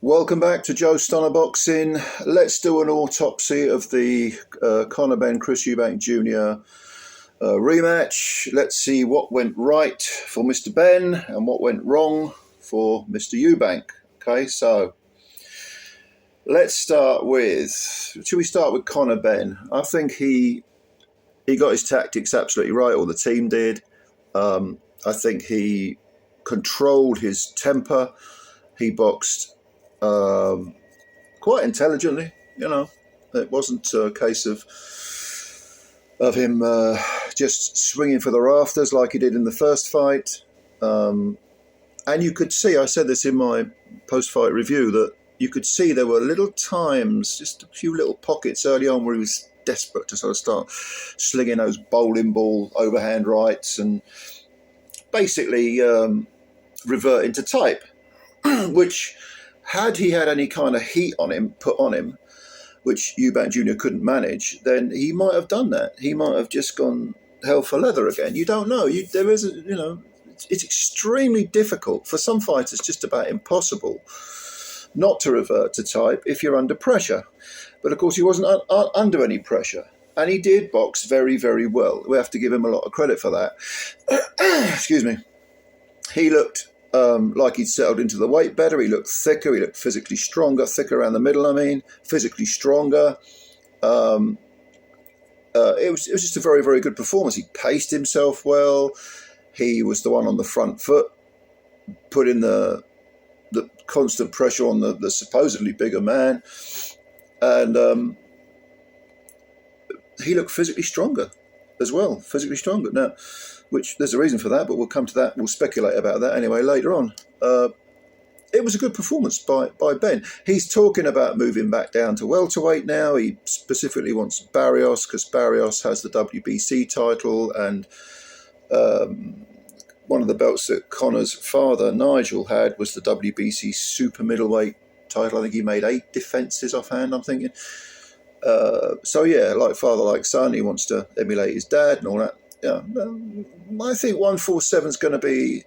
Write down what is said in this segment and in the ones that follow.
Welcome back to Joe Stunner Boxing. Let's do an autopsy of the Conor Benn, Chris Eubank Jr. Rematch. Let's see what went right for Mr. Benn and what went wrong for Mr. Eubank. Okay, so let's start with, should we start with Conor Benn? I think he got his tactics absolutely right, or the team did. I think he controlled his temper. He boxed quite intelligently, you know. It wasn't a case of him just swinging for the rafters like he did in the first fight. And you could see, I said this in my post-fight review, that you could see there were little times, just a few little pockets early on where he was desperate to sort of start slinging those bowling ball overhand rights and basically reverting to type, which, had he had any kind of heat on him, put on him, which Eubank Jr. couldn't manage, then he might have done that. He might have just gone hell for leather again. You don't know. It's extremely difficult. For some fighters, just about impossible not to revert to type if you're under pressure. But of course, he wasn't under any pressure. And he did box very, very well. We have to give him a lot of credit for that. Excuse me. He looked like he'd settled into the weight better. He looked thicker. He looked physically stronger, thicker around the middle, physically stronger. It was just a very, very good performance. He paced himself well. He was the one on the front foot, putting the constant pressure on the supposedly bigger man. And he looked physically stronger as well, Now, which there's a reason for that, but we'll come to that. We'll speculate about that anyway later on. It was a good performance by Benn. He's talking about moving back down to welterweight now. He specifically wants Barrios because Barrios has the WBC title, and one of the belts that Conor's father, Nigel, had was the WBC super-middleweight title. I think he made 8 defences offhand, I'm thinking. So yeah, like father, like son, he wants to emulate his dad and all that. Yeah, I think 147 is going to be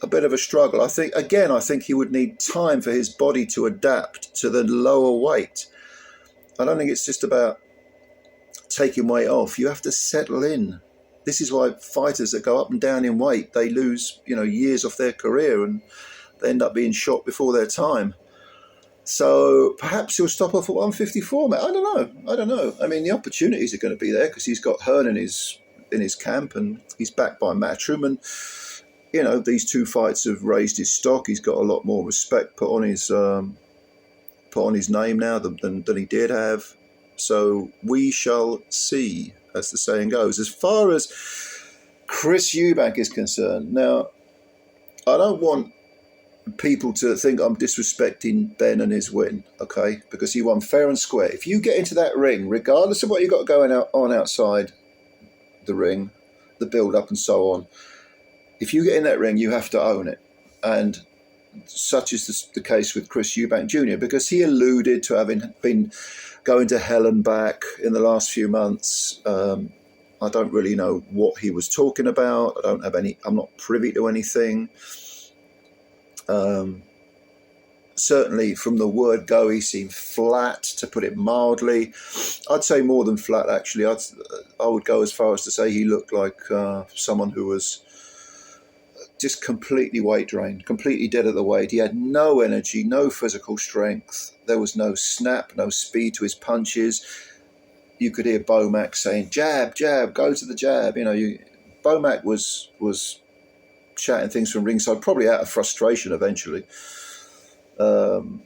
a bit of a struggle. I think he would need time for his body to adapt to the lower weight. I don't think it's just about taking weight off. You have to settle in. This is why fighters that go up and down in weight, they lose, years off their career and they end up being shot before their time. So perhaps he'll stop off at 154, mate. I don't know. I mean, the opportunities are going to be there because he's got Hearn in his camp and he's backed by Matchroom, and these 2 fights have raised his stock. He's got a lot more respect put on his name now than he did have. So we shall see, as the saying goes. As far as Chris Eubank is concerned, now I don't want people to think I'm disrespecting Ben and his win, okay? Because he won fair and square. If you get into that ring, regardless of what you've got going on outside the ring, the build-up and so on, if you get in that ring, you have to own it. And such is the case with Chris Eubank Jr., because he alluded to having been going to hell and back in the last few months. I don't really know what he was talking about. I'm not privy to anything. Certainly from the word go, he seemed flat, to put it mildly. I'd say more than flat, actually. I would go as far as to say he looked like someone who was just completely weight drained, completely dead at the weight. He had no energy, no physical strength. There was no snap, no speed to his punches. You could hear Bomac saying, jab, jab, go to the jab. Bomac was chatting things from ringside, probably out of frustration eventually. And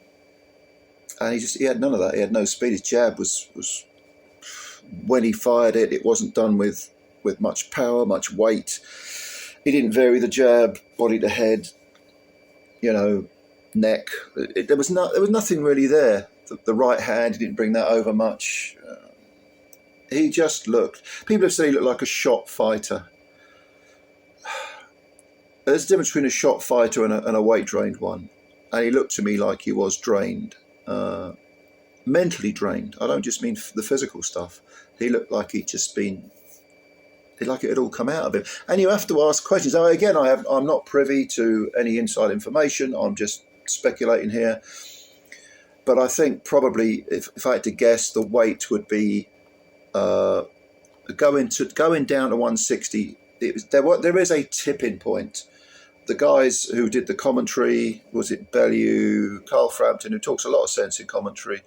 he had none of that. He had no speed. His jab was when he fired it, it wasn't done with much power, much weight. He didn't vary the jab, body to head, neck. There was nothing really there. The right hand, he didn't bring that over much. He just looked. People have said he looked like a shot fighter. There's a difference between a shot fighter and a weight-drained one. And he looked to me like he was drained. Mentally drained. I don't just mean the physical stuff. He looked like he'd just been... like it had all come out of him. And you have to ask questions. Again, I'm not privy to any inside information. I'm just speculating here. But I think probably, if I had to guess, the weight would be going down to 160. There is a tipping point. The guys who did the commentary, was it Bellew, Carl Frampton, who talks a lot of sense in commentary,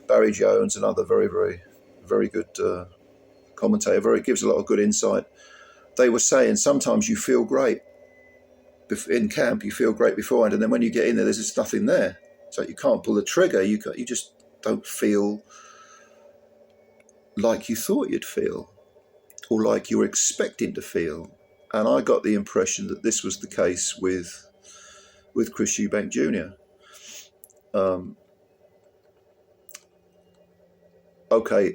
Barry Jones, another very, very, very good commentator, gives a lot of good insight. They were saying sometimes you feel great in camp, you feel great beforehand, and then when you get in there, there's just nothing there. So you can't pull the trigger. You just don't feel like you thought you'd feel, or like you were expecting to feel. And I got the impression that this was the case with Chris Eubank Jr. Okay,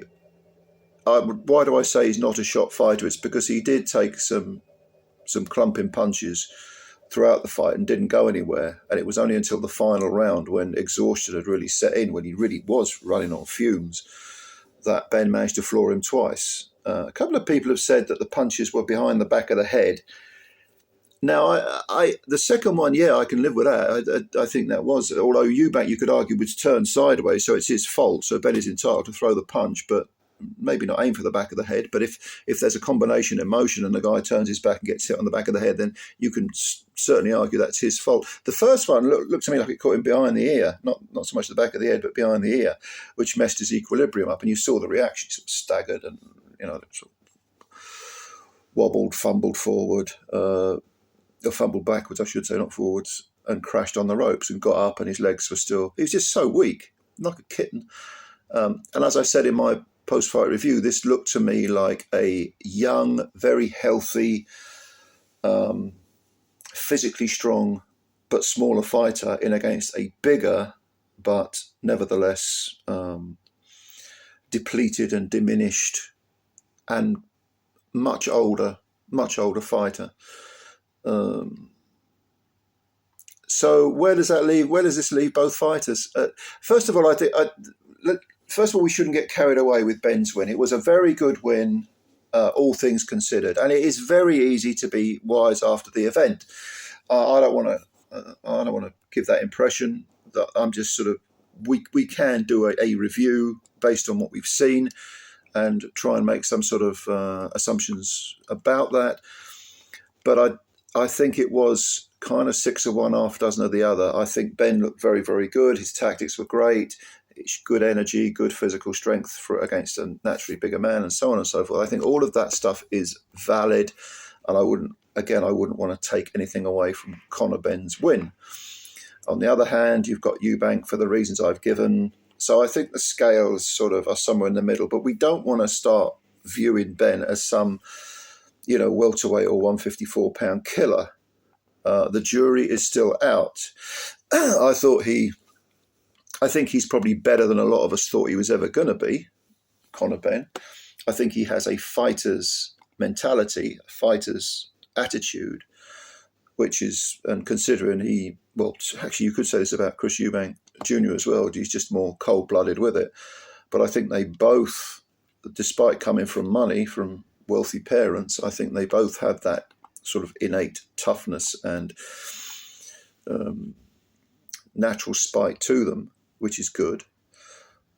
why do I say he's not a shot fighter? It's because he did take some clumping punches throughout the fight and didn't go anywhere. And it was only until the final round, when exhaustion had really set in, when he really was running on fumes, that Ben managed to floor him twice. A couple of people have said that the punches were behind the back of the head. Now, the second one, yeah, I can live with that. I think that was, although Eubank, you could argue, was turned sideways, so it's his fault. So Ben is entitled to throw the punch, but maybe not aim for the back of the head. But if there's a combination of motion and the guy turns his back and gets hit on the back of the head, then you can certainly argue that's his fault. The first one looked to me like it caught him behind the ear, not so much the back of the head, but behind the ear, which messed his equilibrium up. And you saw the reaction; he sort of staggered and sort of wobbled, fumbled forward. Or fumbled backwards, I should say, not forwards, and crashed on the ropes and got up, and his legs were still... He was just so weak, like a kitten. And as I said in my post-fight review, this looked to me like a young, very healthy, physically strong but smaller fighter in against a bigger but nevertheless depleted and diminished and much older fighter. So where does that leave? Where does this leave both fighters? First of all, I think we shouldn't get carried away with Ben's win. It was a very good win, all things considered, and it is very easy to be wise after the event. I don't want to give that impression. That I'm just sort of we can do a review based on what we've seen and try and make some sort of assumptions about that, but I think it was kind of 6 of one, half dozen of the other. I think Ben looked very, very good. His tactics were great. Good energy, good physical strength against a naturally bigger man, and so on and so forth. I think all of that stuff is valid, and I wouldn't want to take anything away from Conor Benn's win. On the other hand, you've got Eubank for the reasons I've given. So I think the scales sort of are somewhere in the middle, but we don't want to start viewing Ben as some welterweight or 154-pound killer. The jury is still out. I think he's probably better than a lot of us thought he was ever going to be, Conor Benn. I think he has a fighter's mentality, a fighter's attitude, which is, and considering actually you could say this about Chris Eubank Jr. as well, he's just more cold-blooded with it. But I think they both, despite coming from wealthy parents, I think they both have that sort of innate toughness and natural spite to them, which is good.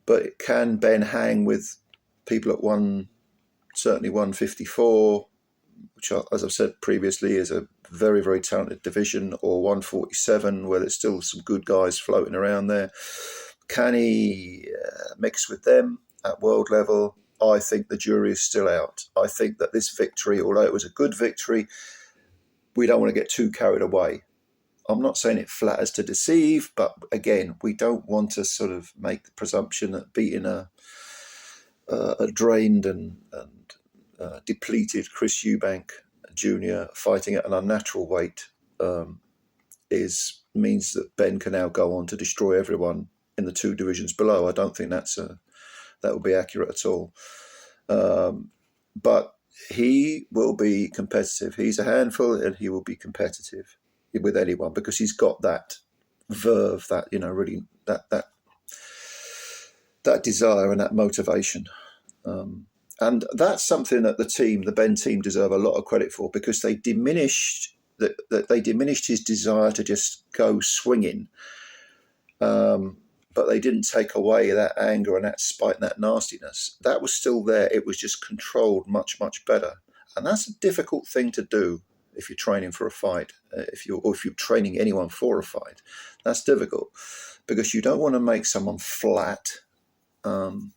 But can Ben hang with people at certainly 154, which, as I've said previously, is a very, very talented division, or 147, where there's still some good guys floating around there? Can he mix with them at world level? I think the jury is still out. I think that this victory, although it was a good victory, we don't want to get too carried away. I'm not saying it flatters to deceive, but again, we don't want to sort of make the presumption that beating a drained and depleted Chris Eubank Jr. fighting at an unnatural weight means that Ben can now go on to destroy everyone in the two divisions below. I don't think that would be accurate at all. But he will be competitive. He's a handful, and he will be competitive with anyone because he's got that verve, that really that desire and that motivation. And that's something that the Ben team deserve a lot of credit for, because they diminished that they diminished his desire to just go swinging, but they didn't take away that anger and that spite and that nastiness. That was still there. It was just controlled much, much better. And that's a difficult thing to do if you're training for a fight, if you're training anyone for a fight. That's difficult because you don't want to make someone flat and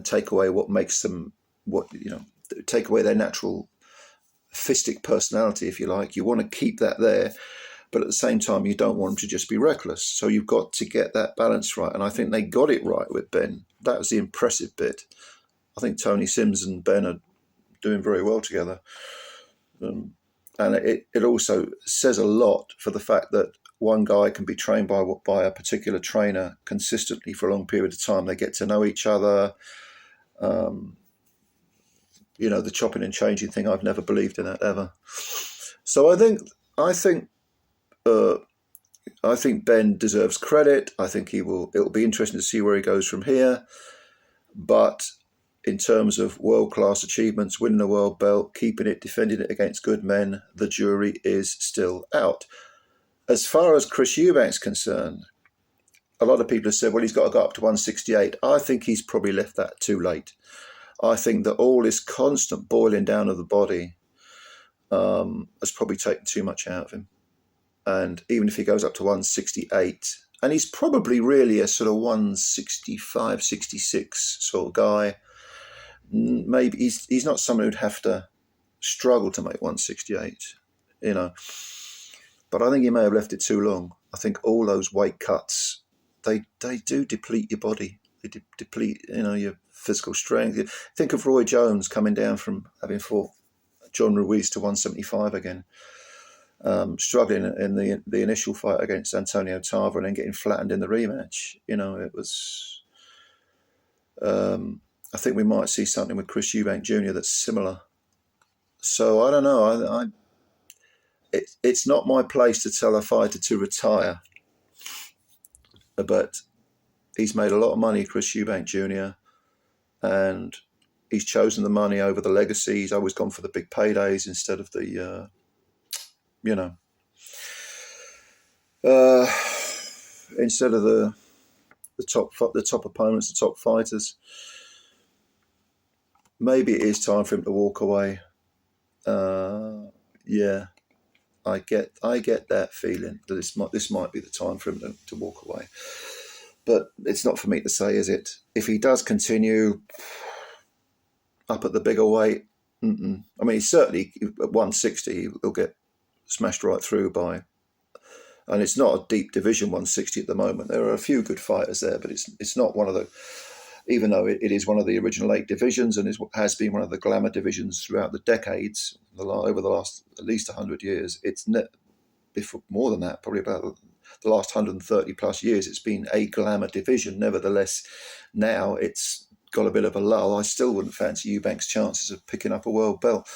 take away what makes them, take away their natural fistic personality, if you like. You want to keep that there, but at the same time, you don't want them to just be reckless. So you've got to get that balance right. And I think they got it right with Ben. That was the impressive bit. I think Tony Sims and Ben are doing very well together. And it also says a lot for the fact that one guy can be trained by a particular trainer consistently for a long period of time. They get to know each other. The chopping and changing thing, I've never believed in that ever. So I think Ben deserves credit. I think it'll be interesting to see where he goes from here. But in terms of world-class achievements, winning a world belt, keeping it, defending it against good men, the jury is still out. As far as Chris Eubank's concerned, a lot of people have said, well, he's got to go up to 168. I think he's probably left that too late. I think that all this constant boiling down of the body has probably taken too much out of him. And even if he goes up to 168, and he's probably really a sort of 165, 66 sort of guy, maybe he's not someone who'd have to struggle to make 168, But I think he may have left it too long. I think all those weight cuts, they do deplete your body. They deplete, your physical strength. Think of Roy Jones coming down from having fought John Ruiz to 175 again, struggling in the initial fight against Antonio Tarver and then getting flattened in the rematch. It was. I think we might see something with Chris Eubank Jr. that's similar. So I don't know. It's not my place to tell a fighter to retire, but he's made a lot of money, Chris Eubank Jr., and he's chosen the money over the legacy. He's always gone for the big paydays instead of the, instead of the top opponents, the top fighters. Maybe it is time for him to walk away. Yeah, I get that feeling that this might be the time for him to walk away. But it's not for me to say, is it? If he does continue up at the bigger weight, I mean, he's certainly at 160, he'll get smashed right through by. And it's not a deep division 160 at the moment. There are a few good fighters there, but it's not one of the. Even though it is one of the original 8 divisions and has been one of the glamour divisions throughout the decades, over the last at least 100 years, before more than that, probably about the last 130 plus years, it's been a glamour division. Nevertheless, now it's got a bit of a lull. I still wouldn't fancy Eubank's chances of picking up a world belt.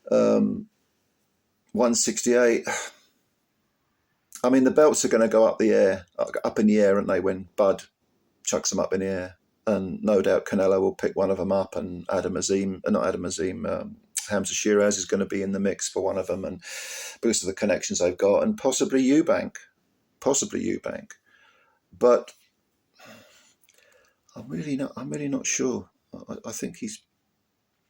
168. I mean, the belts are going to go up in the air, aren't they, when Bud chucks them up in the air. And no doubt Canelo will pick one of them up, and Hamza Shiraz is going to be in the mix for one of them, and because of the connections they've got, and possibly Eubank. But I'm really not sure. I think he's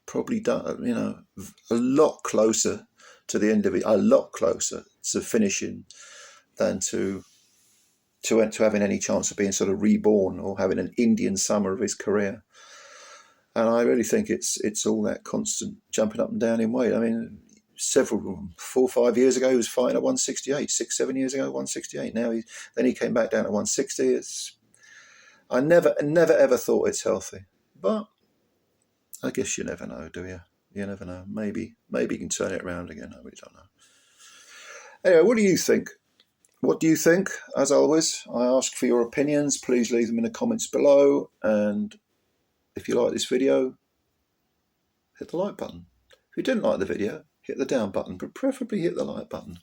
probably done, a lot closer to the end of it, a lot closer to finishing than to having any chance of being sort of reborn or having an Indian summer of his career. And I really think it's all that constant jumping up and down in weight. I mean, 4 or 5 years ago, he was fighting at 168. 6, 7 years ago, 168. Now then he came back down to 160. I never ever thought it's healthy, but I guess you never know, do you? You never know. Maybe he can turn it around again. I really don't know. Anyway, what do you think? What do you think? As always, I ask for your opinions. Please leave them in the comments below. And if you like this video, hit the like button. If you didn't like the video, hit the down button, but preferably hit the like button.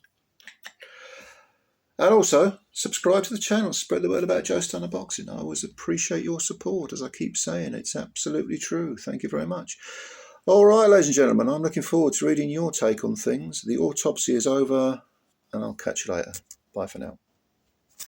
And also, subscribe to the channel. Spread the word about Joe Stunner Boxing. I always appreciate your support. As I keep saying, it's absolutely true. Thank you very much. All right, ladies and gentlemen, I'm looking forward to reading your take on things. The autopsy is over, and I'll catch you later. Bye for now.